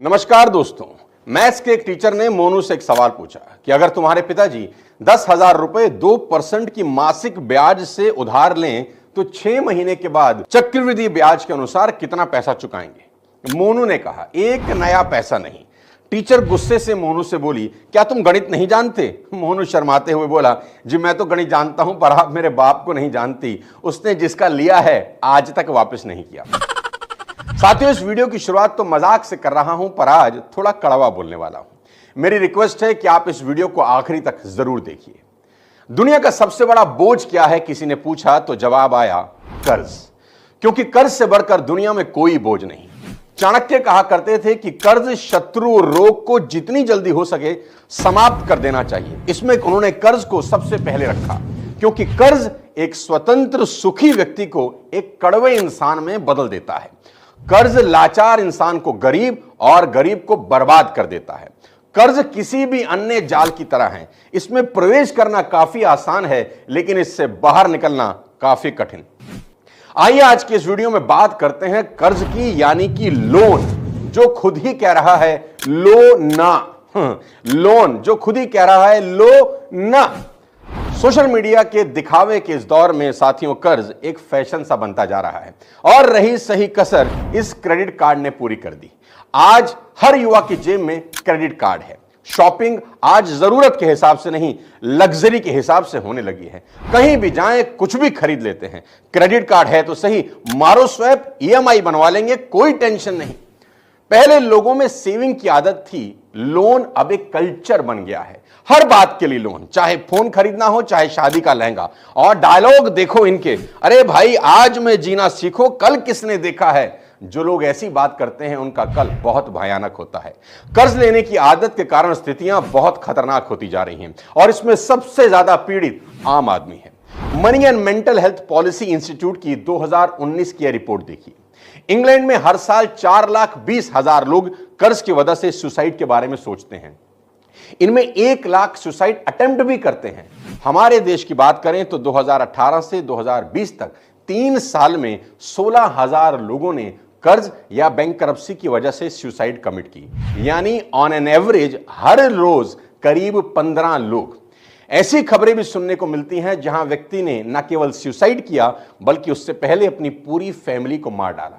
नमस्कार दोस्तों, मैथ्स के एक टीचर ने मोनू से एक सवाल पूछा कि अगर तुम्हारे पिताजी 10,000 रुपए 2% की मासिक ब्याज से उधार लें तो 6 महीने के बाद चक्रवृद्धि ब्याज के अनुसार कितना पैसा चुकाएंगे। मोनू ने कहा, एक नया पैसा नहीं। टीचर गुस्से से मोनू से बोली, क्या तुम गणित नहीं जानते? मोनू शर्माते हुए बोला, जी मैं तो गणित जानता हूं, पर आप मेरे बाप को नहीं जानती। उसने जिसका लिया है आज तक वापस नहीं किया। साथियों, इस वीडियो की शुरुआत तो मजाक से कर रहा हूं, पर आज थोड़ा कड़वा बोलने वाला हूं। मेरी रिक्वेस्ट है कि आप इस वीडियो को आखिरी तक जरूर देखिए। दुनिया का सबसे बड़ा बोझ क्या है, किसी ने पूछा तो जवाब आया, कर्ज। क्योंकि कर्ज से बढ़कर दुनिया में कोई बोझ नहीं। चाणक्य कहा करते थे कि कर्ज शत्रु रोग को जितनी जल्दी हो सके समाप्त कर देना चाहिए। इसमें उन्होंने कर्ज को सबसे पहले रखा, क्योंकि कर्ज एक स्वतंत्र सुखी व्यक्ति को एक कड़वे इंसान में बदल देता है। कर्ज लाचार इंसान को गरीब और गरीब को बर्बाद कर देता है। कर्ज किसी भी अन्य जाल की तरह है, इसमें प्रवेश करना काफी आसान है, लेकिन इससे बाहर निकलना काफी कठिन। आइए आज के इस वीडियो में बात करते हैं कर्ज की, यानी कि लोन, जो खुद ही कह रहा है लो ना। लोन जो खुद ही कह रहा है लो ना। सोशल मीडिया के दिखावे के इस दौर में साथियों, कर्ज एक फैशन सा बनता जा रहा है और रही सही कसर इस क्रेडिट कार्ड ने पूरी कर दी। आज हर युवा की जेब में क्रेडिट कार्ड है। शॉपिंग आज जरूरत के हिसाब से नहीं, लग्जरी के हिसाब से होने लगी है। कहीं भी जाएं कुछ भी खरीद लेते हैं। क्रेडिट कार्ड है तो सही, मारो स्वैप, ईएमआई बनवा लेंगे, कोई टेंशन नहीं। पहले लोगों में सेविंग की आदत थी, लोन अब एक कल्चर बन गया है। हर बात के लिए लोन, चाहे फोन खरीदना हो, चाहे शादी का लहंगा। और डायलॉग देखो इनके, अरे भाई आज में जीना सीखो, कल किसने देखा है। जो लोग ऐसी बात करते हैं उनका कल बहुत भयानक होता है। कर्ज लेने की आदत के कारण स्थितियां बहुत खतरनाक होती जा रही हैं और इसमें सबसे ज्यादा पीड़ित आम आदमी है। Money and mental health policy institute की 2019 की रिपोर्ट देखिए। इंग्लैंड में हर साल 4,20,000 लोग कर्ज की वजह से सुसाइड के बारे में सोचते हैं। इनमें 1 लाख सुसाइड अटेम्प्ट भी करते हैं। हमारे देश की बात करें तो 2018 से 2020 तक 3 साल में 16,000 लोगों ने कर्ज या बैंकरप्सी की वजह से सुसाइड कमिट की, यानी ऑन एन एवरेज हर रोज करीब 15 लोग। ऐसी खबरें भी सुनने को मिलती हैं जहां व्यक्ति ने न केवल सुसाइड किया बल्कि उससे पहले अपनी पूरी फैमिली को मार डाला।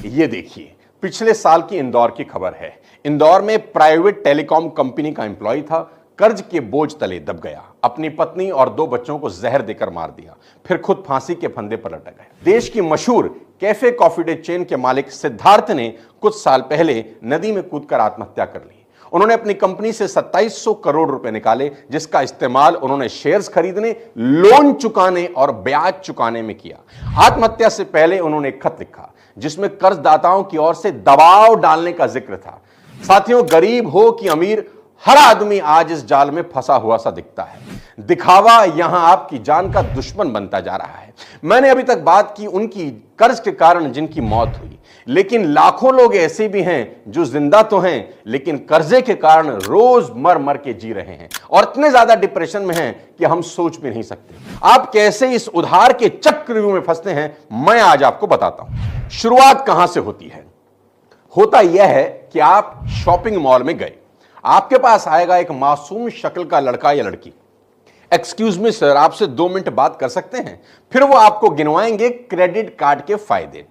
ये देखिए, पिछले साल की इंदौर की खबर है। इंदौर में प्राइवेट टेलीकॉम कंपनी का एम्प्लॉय था, कर्ज के बोझ तले दब गया, अपनी पत्नी और 2 बच्चों को जहर देकर मार दिया, फिर खुद फांसी के फंदे पर लटक गया। देश की मशहूर कैफे कॉफी डे चेन के मालिक सिद्धार्थ ने कुछ साल पहले नदी में कूदकर आत्महत्या कर ली। उन्होंने अपनी कंपनी से 2700 करोड़ रुपए निकाले, जिसका इस्तेमाल उन्होंने शेयर्स खरीदने, लोन चुकाने और ब्याज चुकाने में किया। आत्महत्या से पहले उन्होंने एक खत लिखा जिसमें कर्जदाताओं की ओर से दबाव डालने का जिक्र था। साथियों, गरीब हो कि अमीर, हर आदमी आज इस जाल में फंसा हुआ सा दिखता है। दिखावा यहां आपकी जान का दुश्मन बनता जा रहा है। मैंने अभी तक बात की उनकी कर्ज के कारण जिनकी मौत हुई, लेकिन लाखों लोग ऐसे भी हैं जो जिंदा तो हैं लेकिन कर्जे के कारण रोज मर मर के जी रहे हैं और इतने ज्यादा डिप्रेशन में हैं कि हम सोच भी नहीं सकते। आप कैसे इस उधार के चक्रव्यूह में फंसते हैं, मैं आज आपको बताता हूं। शुरुआत कहां से होती है? होता यह है कि आप शॉपिंग मॉल में गए, आपके पास आएगा एक मासूम शक्ल का लड़का या लड़की। एक्सक्यूज मी सर, आपसे 2 मिनट बात कर सकते हैं? फिर वो आपको गिनवाएंगे क्रेडिट कार्ड के फायदे,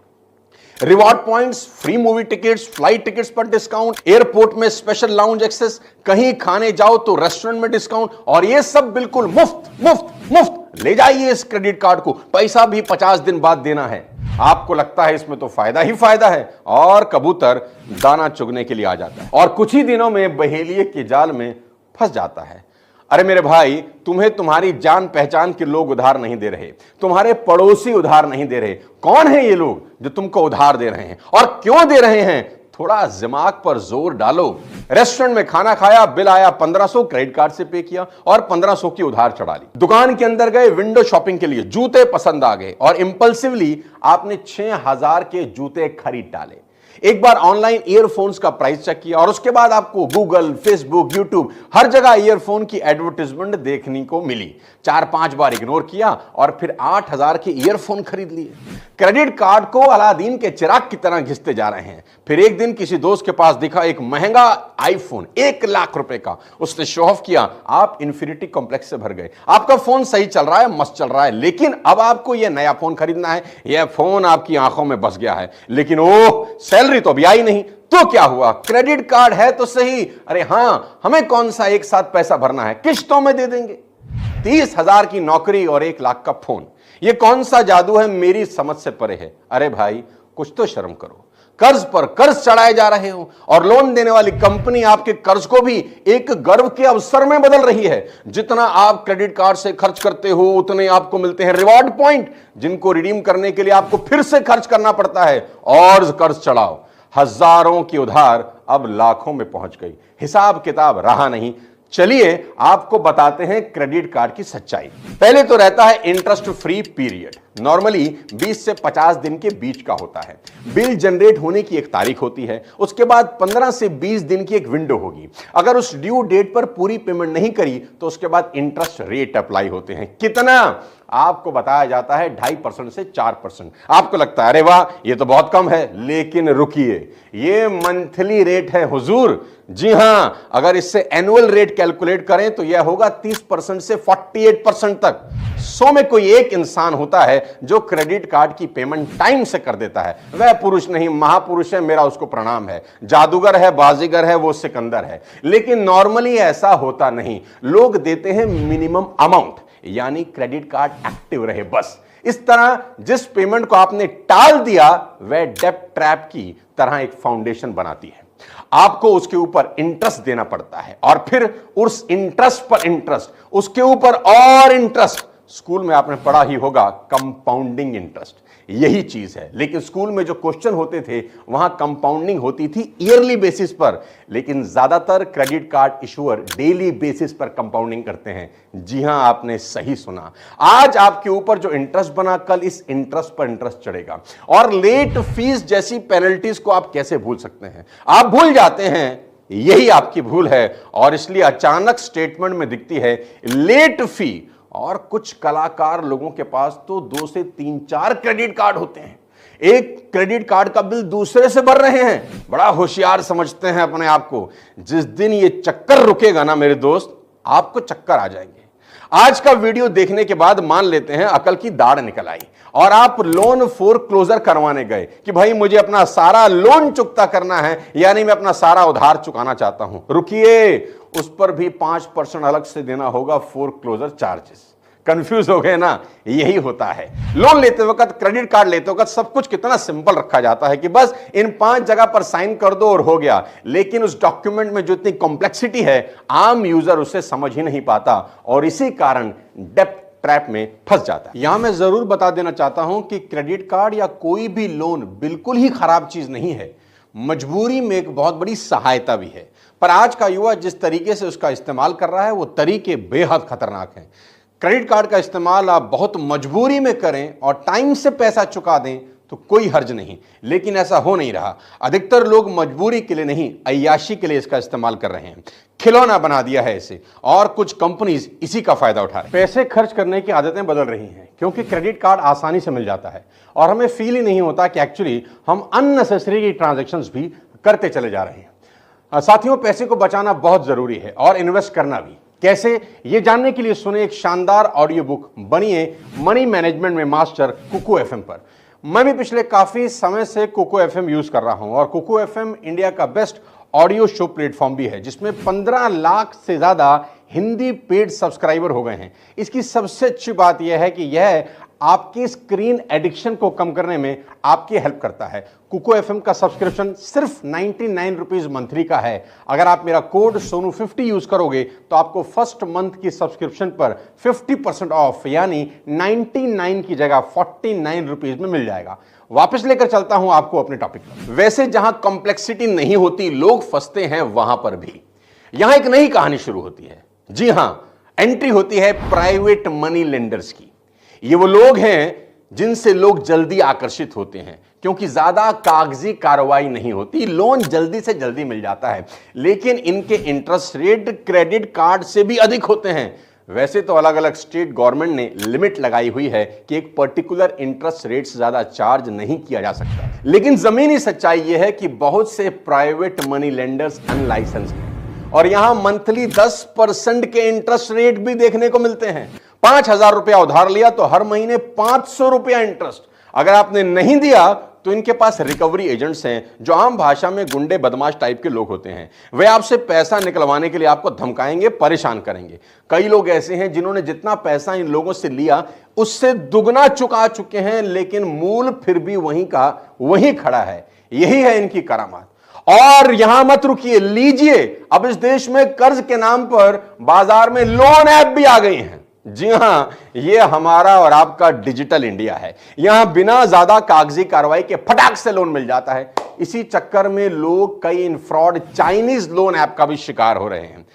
reward points, free movie tickets, flight tickets पर डिस्काउंट, एयरपोर्ट में स्पेशल लाउंज एक्सेस, कहीं खाने जाओ तो रेस्टोरेंट में डिस्काउंट, और ये सब बिल्कुल मुफ्त मुफ्त मुफ्त। ले जाइए इस क्रेडिट कार्ड को, पैसा भी 50 दिन बाद देना है। आपको लगता है इसमें तो फायदा ही फायदा है और कबूतर दाना चुगने के लिए आ जाता है और कुछ ही दिनों में बहेलिए के जाल में फंस जाता है। अरे मेरे भाई, तुम्हें तुम्हारी जान पहचान के लोग उधार नहीं दे रहे, तुम्हारे पड़ोसी उधार नहीं दे रहे। कौन है ये लोग जो तुमको उधार दे रहे हैं और क्यों दे रहे हैं? थोड़ा दिमाग पर जोर डालो। रेस्टोरेंट में खाना खाया, बिल आया 1500, क्रेडिट कार्ड से पे किया और 1500 की उधार चढ़ा ली। दुकान के अंदर गए विंडो शॉपिंग के लिए, जूते पसंद आ गए और इंपल्सिवली आपने 6000 के जूते खरीद डाले। एक बार ऑनलाइन ईयरफोन्स का प्राइस चेक किया और उसके बाद आपको गूगल, फेसबुक, यूट्यूब हर जगह ईयरफोन की एडवर्टाइजमेंट देखने को मिली। 4-5 बार इग्नोर किया और फिर 8,000 के ईयरफोन खरीद लिए। क्रेडिट कार्ड को अलादीन के चिराग की तरह घिसते जा रहे हैं। फिर एक दिन किसी दोस्त के पास दिखा एक महंगा आईफोन 1 लाख रुपए का, उसने शो ऑफ किया। आप इंफिनिटी कॉम्प्लेक्स से भर गए। आपका फोन सही चल रहा है, मस्त चल रहा है, लेकिन अब आपको यह नया फोन खरीदना है। यह फोन आपकी आंखों में बस गया है, लेकिन ओह, सैलरी तो अभी आई नहीं। तो क्या हुआ? क्रेडिट कार्ड है तो सही। अरे हां, हमें कौन सा एक साथ पैसा भरना है, किश्तों में दे देंगे। 30,000 की नौकरी और 1 लाख का फोन, यह कौन सा जादू है, मेरी समझ से परे है। अरे भाई, कुछ तो शर्म करो। कर्ज पर कर्ज चढ़ाए जा रहे हो और लोन देने वाली कंपनी आपके कर्ज को भी एक गर्व के अवसर में बदल रही है। जितना आप क्रेडिट कार्ड से खर्च करते हो उतने आपको मिलते हैं रिवॉर्ड पॉइंट, जिनको रिडीम करने के लिए आपको फिर से खर्च करना पड़ता है। और कर्ज चढ़ाओ, हजारों की उधार अब लाखों में पहुंच गई, हिसाब किताब रहा नहीं। चलिए आपको बताते हैं क्रेडिट कार्ड की सच्चाई। पहले तो रहता है इंटरेस्ट फ्री पीरियड, नॉर्मली 20 से 50 दिन के बीच का होता है। बिल जनरेट होने की एक तारीख होती है, उसके बाद 15 से 20 दिन की एक विंडो होगी। अगर उस ड्यू डेट पर पूरी पेमेंट नहीं करी तो उसके बाद इंटरेस्ट रेट अप्लाई होते हैं। कितना? आपको बताया जाता है 2.5% से 4%। आपको लगता है अरे वाह, ये तो बहुत कम है, लेकिन रुकिए, ये मंथली रेट है हुजूर। जी हां, अगर इससे एनुअल रेट कैलकुलेट करें तो यह होगा 30% से 48% तक। 100 में कोई एक इंसान होता है जो क्रेडिट कार्ड की पेमेंट टाइम से कर देता है। वह पुरुष नहीं, महापुरुष है, मेरा उसको प्रणाम है। जादूगर है, बाजीगर है, वो सिकंदर है। लेकिन नॉर्मली ऐसा होता नहीं। लोग देते हैं मिनिमम अमाउंट, यानी क्रेडिट कार्ड एक्टिव रहे बस। इस तरह जिस पेमेंट को आपने टाल दिया वह डेब्ट ट्रैप की तरह एक फाउंडेशन बनाती है। आपको उसके ऊपर इंटरेस्ट देना पड़ता है और फिर उस इंटरेस्ट पर इंटरेस्ट, उसके ऊपर और इंटरेस्ट। स्कूल में आपने पढ़ा ही होगा कंपाउंडिंग इंटरेस्ट, यही चीज है। लेकिन स्कूल में जो क्वेश्चन होते थे वहां कंपाउंडिंग होती थी ईयरली बेसिस पर, लेकिन ज्यादातर credit card issuer daily basis पर कंपाउंडिंग करते हैं। जी हां, आपने सही सुना। आज आपके ऊपर जो इंटरेस्ट बना, कल इस इंटरेस्ट पर इंटरेस्ट चढ़ेगा। और लेट फीस जैसी पेनल्टीज को आप कैसे भूल सकते हैं? आप भूल जाते हैं, यही आपकी भूल है। और इसलिए अचानक स्टेटमेंट में दिखती है लेट फी। और कुछ कलाकार लोगों के पास तो 2 से 3-4 क्रेडिट कार्ड होते हैं। एक क्रेडिट कार्ड का बिल दूसरे से भर रहे हैं। बड़ा होशियार समझते हैं अपने आप को। जिस दिन ये चक्कर रुकेगा ना मेरे दोस्त, आपको चक्कर आ जाएंगे। आज का वीडियो देखने के बाद मान लेते हैं अकल की दाढ़ निकल आई और आप लोन फोरक्लोजर करवाने गए कि भाई मुझे अपना सारा लोन चुकता करना है, यानी मैं अपना सारा उधार चुकाना चाहता हूं। रुकिए, उस पर भी 5% अलग से देना होगा, फोरक्लोजर चार्जेस। कंफ्यूज हो गए ना? यही होता है। लोन लेते वक्त, क्रेडिट कार्ड लेते वक्त सब कुछ कितना सिंपल रखा जाता है कि बस इन 5 जगह पर साइन कर दो और हो गया। लेकिन उस डॉक्यूमेंट में जो इतनी कॉम्प्लेक्सिटी है, आम यूजर उसे समझ ही नहीं पाता और इसी कारण डेब्ट ट्रैप में फंस जाता है। यहां मैं जरूर बता देना चाहता हूं कि क्रेडिट कार्ड या कोई भी लोन बिल्कुल ही खराब चीज नहीं है। मजबूरी में एक बहुत बड़ी सहायता भी है। पर आज का युवा जिस तरीके से उसका इस्तेमाल कर रहा है वो तरीके बेहद खतरनाक हैं। क्रेडिट कार्ड का इस्तेमाल आप बहुत मजबूरी में करें और टाइम से पैसा चुका दें तो कोई हर्ज नहीं, लेकिन ऐसा हो नहीं रहा। अधिकतर लोग मजबूरी के लिए नहीं, अय्याशी के लिए इसका इस्तेमाल कर रहे हैं। खिलौना बना दिया है इसे और कुछ कंपनीज इसी का फायदा उठा रही हैं। पैसे खर्च करने की आदतें बदल रही हैं क्योंकि क्रेडिट कार्ड आसानी से मिल जाता है और हमें फील ही नहीं होता कि एक्चुअली हम अननेसेसरी की ट्रांजैक्शंस भी करते चले जा रहे हैं। साथियों, पैसे को बचाना बहुत जरूरी है और इन्वेस्ट करना भी। कैसे, ये जानने के लिए सुने एक शानदार ऑडियो बुक बनिए मनी मैनेजमेंट में मास्टर कुकू एफएम पर। मैं भी पिछले काफी समय से कुकू एफएम यूज कर रहा हूं और कुकू एफएम इंडिया का बेस्ट ऑडियो शो प्लेटफॉर्म भी है जिसमें 15 लाख से ज्यादा हिंदी पेड सब्सक्राइबर हो गए हैं। इसकी सबसे अच्छी बात यह है कि यह आपकी स्क्रीन एडिक्शन को कम करने में आपकी हेल्प करता है। कुको एफएम का सब्सक्रिप्शन सिर्फ 99 रुपीज मंथली का है। अगर आप मेरा कोड सोनू 50 यूज करोगे तो आपको फर्स्ट मंथ की सब्सक्रिप्शन पर 50% ऑफ, यानी 99 की जगह 49 रुपीज में मिल जाएगा। वापस लेकर चलता हूं आपको अपने टॉपिक पर। वैसे जहां कॉम्प्लेक्सिटी नहीं होती लोग फंसते हैं, वहां पर भी यहां एक नई कहानी शुरू होती है। जी हां, एंट्री होती है प्राइवेट मनी लेंडर्स की। ये वो लोग हैं जिनसे लोग जल्दी आकर्षित होते हैं क्योंकि ज्यादा कागजी कार्रवाई नहीं होती, लोन जल्दी से जल्दी मिल जाता है, लेकिन इनके इंटरेस्ट रेट क्रेडिट कार्ड से भी अधिक होते हैं। वैसे तो अलग अलग स्टेट गवर्नमेंट ने लिमिट लगाई हुई है कि एक पर्टिकुलर इंटरेस्ट रेट से ज्यादा चार्ज नहीं किया जा सकता, लेकिन जमीनी सच्चाई यह है कि बहुत से प्राइवेट मनी लेंडर्स अनलाइसेंस्ड हैं और यहां मंथली 10% के इंटरेस्ट रेट भी देखने को मिलते हैं। 5,000 रुपया उधार लिया तो हर महीने 500 रुपया इंटरेस्ट। अगर आपने नहीं दिया तो इनके पास रिकवरी एजेंट्स हैं, जो आम भाषा में गुंडे बदमाश टाइप के लोग होते हैं। वे आपसे पैसा निकलवाने के लिए आपको धमकाएंगे, परेशान करेंगे। कई लोग ऐसे हैं जिन्होंने जितना पैसा इन लोगों से लिया उससे दुगना चुका चुके हैं, लेकिन मूल फिर भी वहीं का वहीं खड़ा है। यही है इनकी करामात। और यहां मत रुकिए, लीजिए, अब इस देश में कर्ज के नाम पर बाजार में लोन ऐप भी आ गई हैं। जी हां, यह हमारा और आपका डिजिटल इंडिया है। यहां बिना ज्यादा कागजी कार्रवाई के फटाक से लोन मिल जाता है। इसी चक्कर में लोग कई इन फ्रॉड चाइनीज लोन ऐप का भी शिकार हो रहे हैं।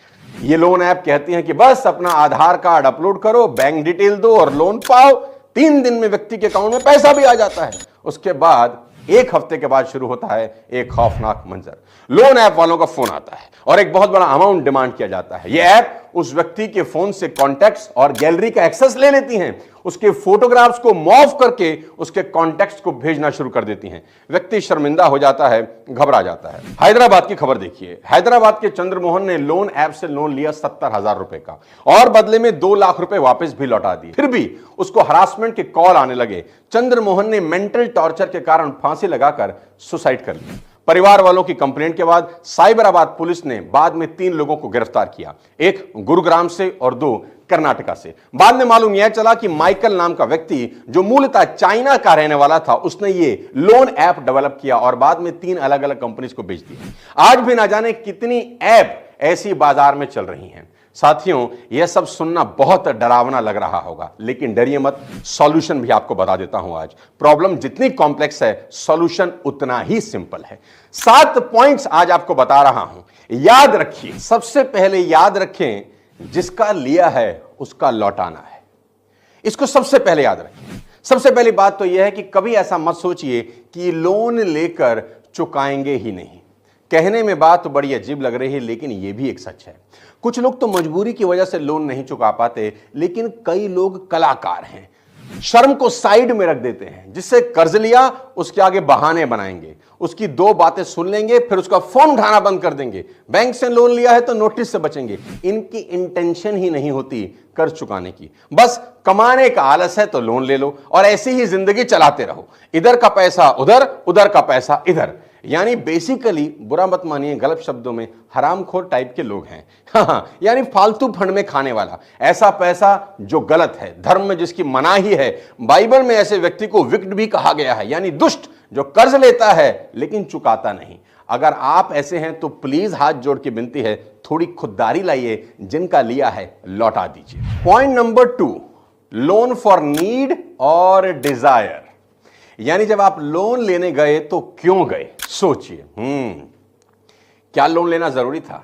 ये लोन ऐप कहती हैं कि बस अपना आधार कार्ड अपलोड करो, बैंक डिटेल दो और लोन पाओ। 3 दिन में व्यक्ति के अकाउंट में पैसा भी आ जाता है। उसके बाद 1 हफ्ते के बाद शुरू होता है एक खौफनाक मंजर। लोन ऐप वालों का फोन आता है और एक बहुत बड़ा अमाउंट डिमांड किया जाता है। यह ऐप उस व्यक्ति के फोन से कॉन्टैक्ट्स और गैलरी का एक्सेस ले लेती हैं, उसके फोटोग्राफ्स को मॉर्फ करके उसके कॉन्टैक्ट्स को भेजना शुरू कर देती हैं। व्यक्ति शर्मिंदा हो जाता है, घबरा जाता है। हैदराबाद की खबर देखिए। हैदराबाद के चंद्रमोहन ने लोन ऐप से लोन लिया 70,000 रुपए का और बदले में 2 लाख रुपए वापस भी लौटा दिए। फिर भी उसको हरासमेंट के कॉल आने लगे। चंद्रमोहन ने मेंटल टॉर्चर के कारण फांसी लगाकर सुसाइड कर लिया। परिवार वालों की कंप्लेंट के बाद साइबराबाद पुलिस ने बाद में 3 लोगों को गिरफ्तार किया, एक गुरुग्राम से और 2 कर्नाटका से। बाद में मालूम यह चला कि माइकल नाम का व्यक्ति, जो मूलतः चाइना का रहने वाला था, उसने ये लोन ऐप डेवलप किया और बाद में 3 अलग अलग कंपनीज को बेच दिया। आज भी ना जाने कितनी ऐप ऐसी बाजार में चल रही हैं। साथियों, यह सब सुनना बहुत डरावना लग रहा होगा, लेकिन डरिए मत, सॉल्यूशन भी आपको बता देता हूं। आज प्रॉब्लम जितनी कॉम्प्लेक्स है, सॉल्यूशन उतना ही सिंपल है। 7 पॉइंट्स आज आपको बता रहा हूं, याद रखिए। सबसे पहले याद रखें, जिसका लिया है उसका लौटाना है। इसको सबसे पहले याद रखें। सबसे पहली बात तो यह है कि कभी ऐसा मत सोचिए कि लोन लेकर चुकाएंगे ही नहीं। कहने में बात तो बड़ी अजीब लग रही है, लेकिन यह भी एक सच है। कुछ लोग तो मजबूरी की वजह से लोन नहीं चुका पाते, लेकिन कई लोग कलाकार हैं, शर्म को साइड में रख देते हैं। जिससे कर्ज लिया उसके आगे बहाने बनाएंगे, उसकी 2 बातें सुन लेंगे, फिर उसका फोन उठाना बंद कर देंगे। बैंक से लोन लिया है तो नोटिस से बचेंगे। इनकी इंटेंशन ही नहीं होती कर्ज चुकाने की, बस कमाने का आलस है तो लोन ले लो और ऐसी ही जिंदगी चलाते रहो। इधर का पैसा उधर, उधर का पैसा इधर। यानी बेसिकली, बुरा मत मानिए, गलत शब्दों में हरामखोर टाइप के लोग हैं। हाँ, यानी फालतू फंड में खाने वाला, ऐसा पैसा जो गलत है, धर्म में जिसकी मनाही है। बाइबल में ऐसे व्यक्ति को विक्ट भी कहा गया है, यानी दुष्ट, जो कर्ज लेता है लेकिन चुकाता नहीं। अगर आप ऐसे हैं तो प्लीज हाथ जोड़ के विनती है, थोड़ी खुददारी लाइए, जिनका लिया है लौटा दीजिए। Point number 2, loan for need और डिजायर। यानी जब आप लोन लेने गए तो क्यों गए, सोचिए। क्या लोन लेना जरूरी था?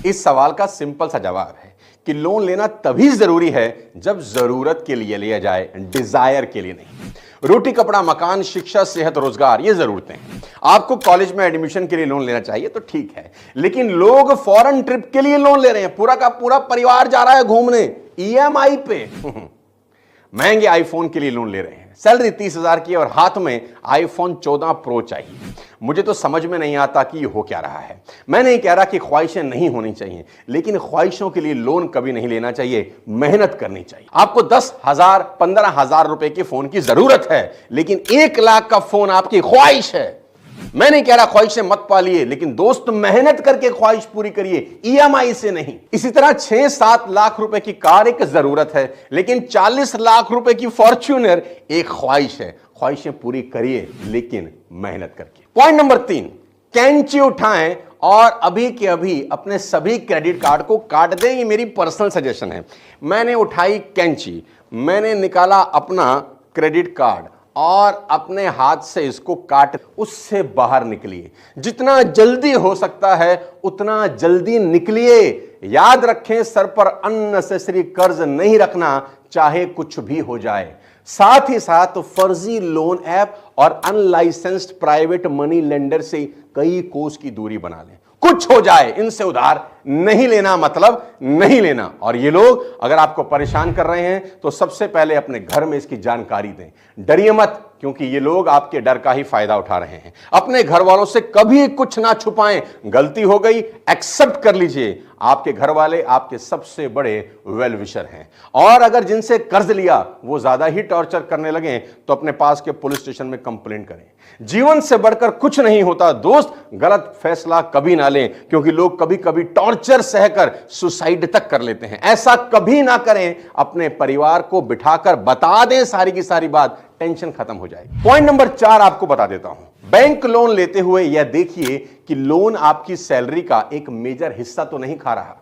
इस सवाल का सिंपल सा जवाब है कि लोन लेना तभी जरूरी है जब जरूरत के लिए लिया जाए, डिजायर के लिए नहीं। रोटी कपड़ा मकान शिक्षा सेहत रोजगार, ये जरूरतें हैं। आपको कॉलेज में एडमिशन के लिए लोन लेना चाहिए तो ठीक है, लेकिन लोग फॉरेन ट्रिप के लिए लोन ले रहे हैं। पूरा का पूरा परिवार जा रहा है घूमने ईएमआई पे। महंगे आईफोन के लिए लोन ले रहे हैं। सैलरी 30,000 की और हाथ में आईफोन 14 प्रो चाहिए। मुझे तो समझ में नहीं आता कि ये हो क्या रहा है। मैं नहीं कह रहा कि ख्वाहिशें नहीं होनी चाहिए, लेकिन ख्वाहिशों के लिए लोन कभी नहीं लेना चाहिए, मेहनत करनी चाहिए। आपको 10,000 15,000 रुपए के फोन की जरूरत है, लेकिन 1 लाख का फोन आपकी ख्वाहिश है। मैं नहीं कह रहा ख्वाहिशें मत पालिए, लेकिन दोस्त मेहनत करके ख्वाहिश पूरी करिए, ईएमआई से नहीं। इसी तरह 6-7 लाख रुपए की कार एक जरूरत है, लेकिन 40 लाख रुपए की फॉर्च्यूनर एक ख्वाहिश है। ख्वाहिशें पूरी करिए, लेकिन मेहनत करके। पॉइंट नंबर 3, कैंची उठाएं और अभी के अभी अपने सभी क्रेडिट कार्ड को काट दें। ये मेरी पर्सनल सजेशन है। मैंने उठाई कैंची, मैंने निकाला अपना क्रेडिट कार्ड और अपने हाथ से इसको काट, उससे बाहर निकलिए। जितना जल्दी हो सकता है उतना जल्दी निकलिए। याद रखें, सर पर अननेसेसरी कर्ज नहीं रखना, चाहे कुछ भी हो जाए। साथ ही साथ फर्जी लोन ऐप और अनलाइसेंस्ड प्राइवेट मनी लेंडर से कई कोस की दूरी बना लें। कुछ हो जाए, इनसे उधार नहीं लेना, मतलब नहीं लेना। और ये लोग अगर आपको परेशान कर रहे हैं तो सबसे पहले अपने घर में इसकी जानकारी दें। डरिए मत, क्योंकि ये लोग आपके डर का ही फायदा उठा रहे हैं। अपने घर वालों से कभी कुछ ना छुपाएं। गलती हो गई, एक्सेप्ट कर लीजिए। आपके घर वाले आपके सबसे बड़े वेल विशर हैं। और अगर जिनसे कर्ज लिया वो ज्यादा ही टॉर्चर करने लगे तो अपने पास के पुलिस स्टेशन में कंप्लेंट करें। जीवन से बढ़कर कुछ नहीं होता दोस्त। गलत फैसला कभी ना लें, क्योंकि लोग कभी कभी टॉर्चर सहकर सुसाइड तक कर लेते हैं। ऐसा कभी ना करें। अपने परिवार को बिठाकर बता दें सारी की सारी बात, टेंशन खत्म हो जाएगी। पॉइंट नंबर 4 आपको बता देता हूं। बैंक लोन लेते हुए यह देखिए कि लोन आपकी सैलरी का एक मेजर हिस्सा तो नहीं खा रहा।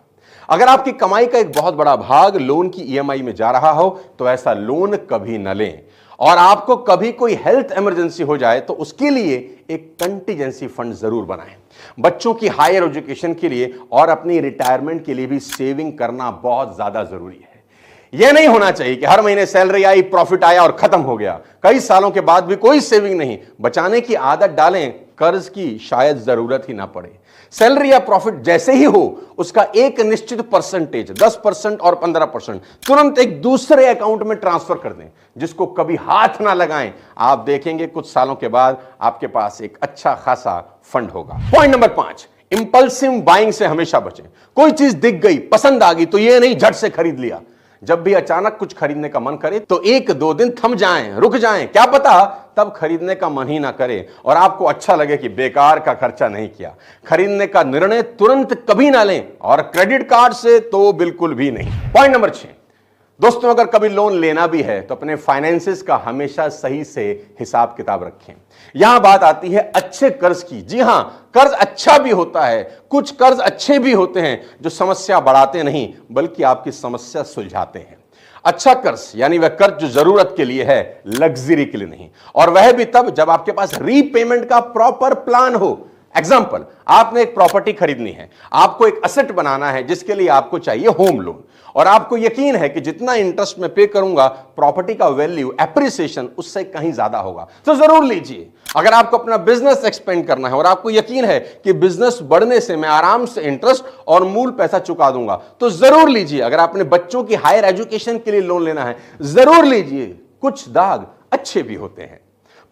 अगर आपकी कमाई का एक बहुत बड़ा भाग लोन की ईएमआई में जा रहा हो तो ऐसा लोन कभी न लें। और आपको कभी कोई हेल्थ इमरजेंसी हो जाए तो उसके लिए एक कंटीजेंसी फंड जरूर बनाएं। बच्चों की हायर एजुकेशन के लिए और अपनी रिटायरमेंट के लिए भी सेविंग करना बहुत ज्यादा जरूरी है। यह नहीं होना चाहिए कि हर महीने सैलरी आई, प्रॉफिट आया और खत्म हो गया। कई सालों के बाद भी कोई सेविंग नहीं। बचाने की आदत डालें, कर्ज की शायद जरूरत ही ना पड़े। सैलरी या प्रॉफिट जैसे ही हो उसका एक निश्चित परसेंटेज 10% और 15% तुरंत एक दूसरे अकाउंट में ट्रांसफर कर दें, जिसको कभी हाथ ना लगाएं। आप देखेंगे कुछ सालों के बाद आपके पास एक अच्छा खासा फंड होगा। पॉइंट नंबर 5, इंपल्सिव बाइंग से हमेशा बचें। कोई चीज दिख गई, पसंद आ गई तो यह नहीं झट से खरीद लिया। जब भी अचानक कुछ खरीदने का मन करे तो 1-2 दिन थम जाएं, रुक जाएं। क्या पता तब खरीदने का मन ही ना करे और आपको अच्छा लगे कि बेकार का खर्चा नहीं किया। खरीदने का निर्णय तुरंत कभी ना लें, और क्रेडिट कार्ड से तो बिल्कुल भी नहीं। पॉइंट नंबर 6, दोस्तों अगर कभी लोन लेना भी है तो अपने फाइनेंसेस का हमेशा सही से हिसाब किताब रखें। यहां बात आती है अच्छे कर्ज की। जी हां, कर्ज अच्छा भी होता है। कुछ कर्ज अच्छे भी होते हैं जो समस्या बढ़ाते नहीं बल्कि आपकी समस्या सुलझाते हैं। अच्छा कर्ज यानी वह कर्ज जो जरूरत के लिए है, लग्जरी के लिए नहीं। और वह भी तब जब आपके पास रीपेमेंट का प्रॉपर प्लान हो। एग्जाम्पल, आपने एक प्रॉपर्टी खरीदनी है, आपको एक असेट बनाना है जिसके लिए आपको चाहिए होम लोन, और आपको यकीन है कि जितना इंटरेस्ट मैं पे करूंगा प्रॉपर्टी का वैल्यू एप्रिसिएशन उससे कहीं ज्यादा होगा, तो जरूर लीजिए। अगर आपको अपना बिजनेस एक्सपेंड करना है और आपको यकीन है कि बिजनेस बढ़ने से मैं आराम से इंटरेस्ट और मूल पैसा चुका दूंगा, तो जरूर लीजिए। अगर अपने बच्चों की हायर एजुकेशन के लिए लोन लेना है, जरूर लीजिए। कुछ दाग अच्छे भी होते हैं।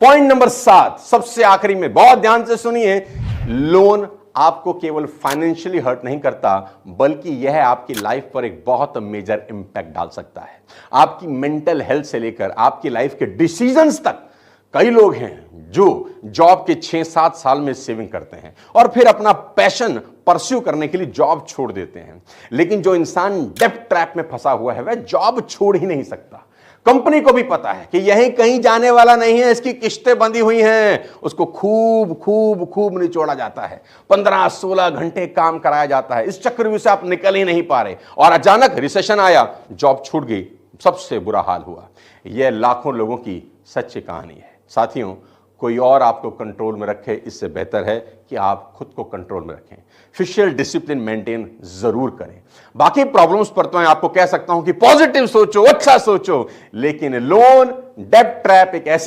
पॉइंट नंबर 7, सबसे आखिरी में, बहुत ध्यान से सुनिए। लोन आपको केवल फाइनेंशियली हर्ट नहीं करता बल्कि यह आपकी लाइफ पर एक बहुत मेजर इंपैक्ट डाल सकता है। आपकी मेंटल हेल्थ से लेकर आपकी लाइफ के डिसीजंस तक। कई लोग हैं जो जॉब के 6-7 साल में सेविंग करते हैं और फिर अपना पैशन परस्यू करने के लिए जॉब छोड़ देते हैं। लेकिन जो इंसान डेब्ट ट्रैप में फंसा हुआ है वह जॉब छोड़ ही नहीं सकता। कंपनी को भी पता है कि यही कहीं जाने वाला नहीं है, इसकी किस्तें बंधी हुई हैं। उसको खूब खूब खूब निचोड़ा जाता है, 15-16 घंटे काम कराया जाता है। इस चक्रव्यूह से आप निकल ही नहीं पा रहे और अचानक रिसेशन आया, जॉब छूट गई, सबसे बुरा हाल हुआ। यह लाखों लोगों की सच्ची कहानी है। साथियों, कोई और आपको कंट्रोल में रखे इससे बेहतर है कि आप खुद को कंट्रोल में रखें। फिजिकल डिसिप्लिन मेंटेन जरूर करें। बाकी प्रॉब्लम्स पर तो मैं आपको कह सकता हूं कि पॉजिटिव सोचो, अच्छा सोचो, लेकिन लोन, डेब्ट ट्रैप एक ऐसी